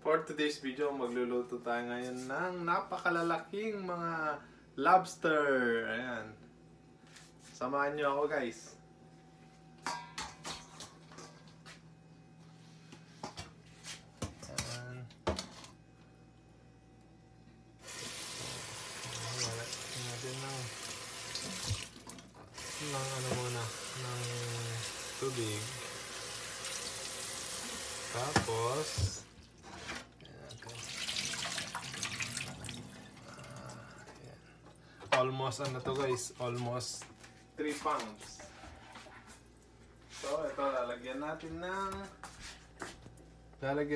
For today's video, magluluto tayo ngayon ng napakalalaking mga lobster. Ayan. Samahan nyo ako, guys. Ayan. Lagyan natin ng ano muna, ng tubig. Tapos almost ano to guys, almost 3 pounds. So ito lalagyan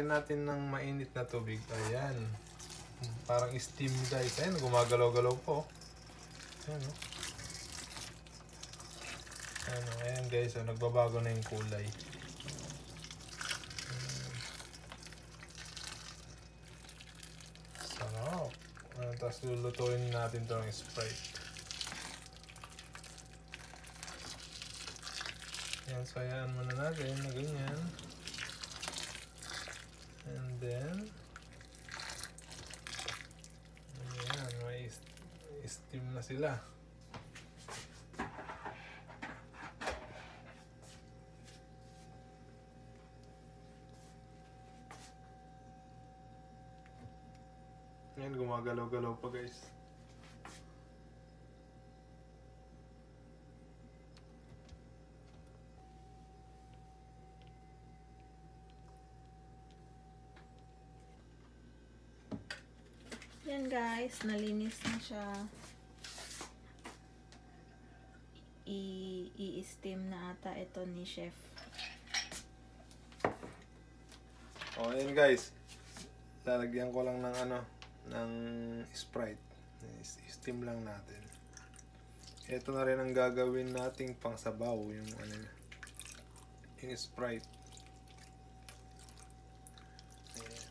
natin ng mainit na tubig. Ayan. Parang steam guys. Ayan, gumagalaw-galaw po. Ayan, oh. Ayan guys, oh, nagbabago na yung kulay. Sarap. Tapos lulutuin natin ito ng Sprite. Yan, so ayan muna natin na ganyan. And then ayan, may steam na sila. Ayan, gumagalaw-galaw pa guys. Yan guys, nalinis na siya. I-steam na ata ito ni chef. O, ayan guys. Lalagyan ko lang ng ng Sprite. Steam lang natin. Ito na rin ang gagawin nating pangsabaw, yung yung Sprite. Ayan.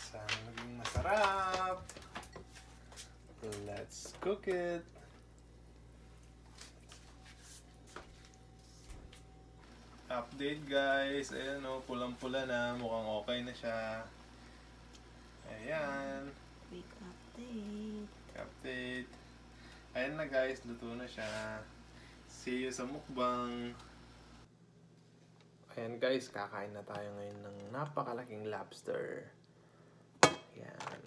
Sana maging masarap. Let's cook it. Update guys. Ayan o, pulang-pula na. Mukhang okay na siya. Ayan. Quick update. Update. Ayan na guys, luto na siya. See you sa mukbang. Ayan guys, kakain na tayo ngayon ng napakalaking lobster. Ayan.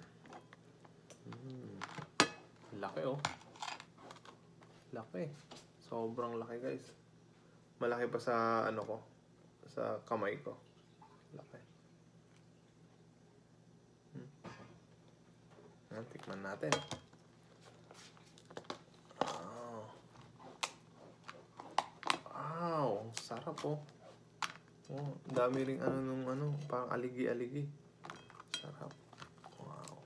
Laki oh. Laki. Sobrang laki guys. Malaki pa sa ko, sa kamay ko. Laki. Tikman natin. Wow, sarap oh. Oh, dami ring parang aligi-aligi. Sarap. Wow.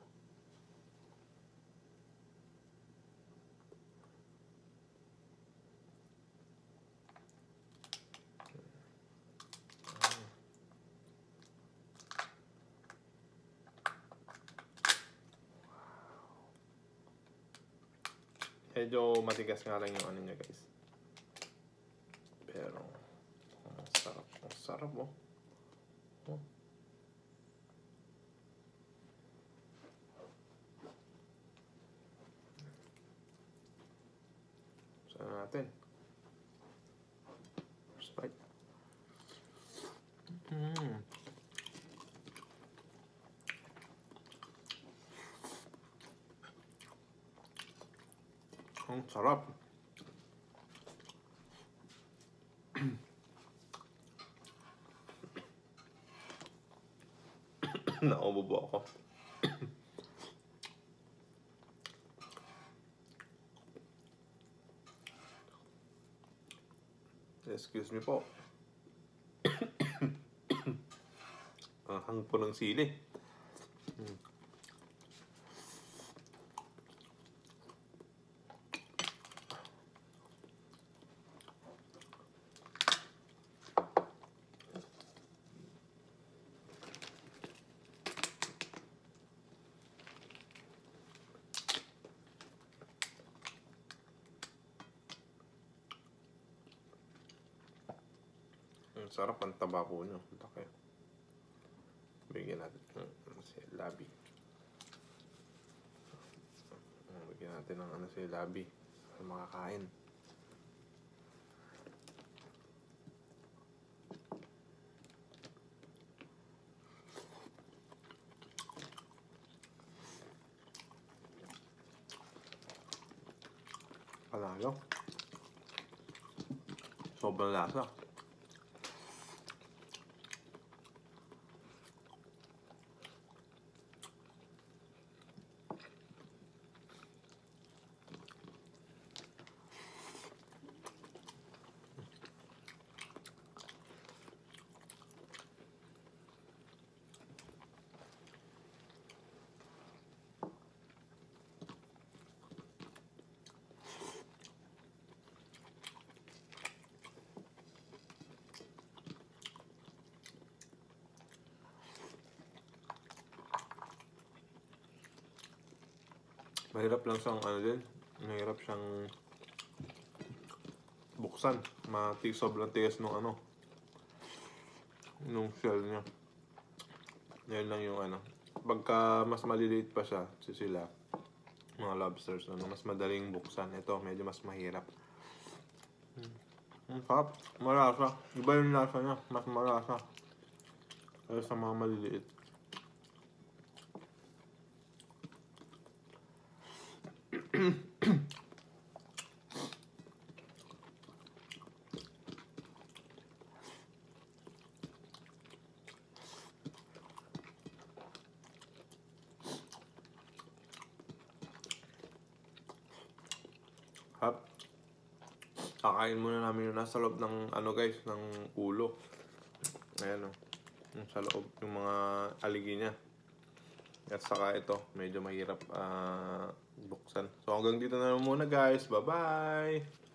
Medyo matigas nga lang yung niya guys. Pero sarap. Ang sarap oh. Oh. Saan natin? Sprite. Ang sarap. Nauubo ako. Excuse me po. Ang hang po ng sili. Sarap ang taba po nyo. Laki. Bigyan natin si Labi. Bigyan natin ng si Labi. Para makakain. Panalo. Sobrang lasa. Mahirap lang siyang mahirap siyang buksan. Sobrang tigas nung nung shell niya. Yan lang yung Pagka mas maliliit pa siya, sila, mga lobsters, mas madaling buksan. Ito, medyo mas mahirap. Sarap. Malasa. Iba yung lasa niya. Mas malasa. Kaya sa mga maliliit. Hap. Kakain muna namin yung nasa loob ng guys, ng ulo. Ayan yung sa loob, yung mga aligi niya. At saka ito, medyo mahirap buksan. So hanggang dito na lang muna guys. Bye-bye!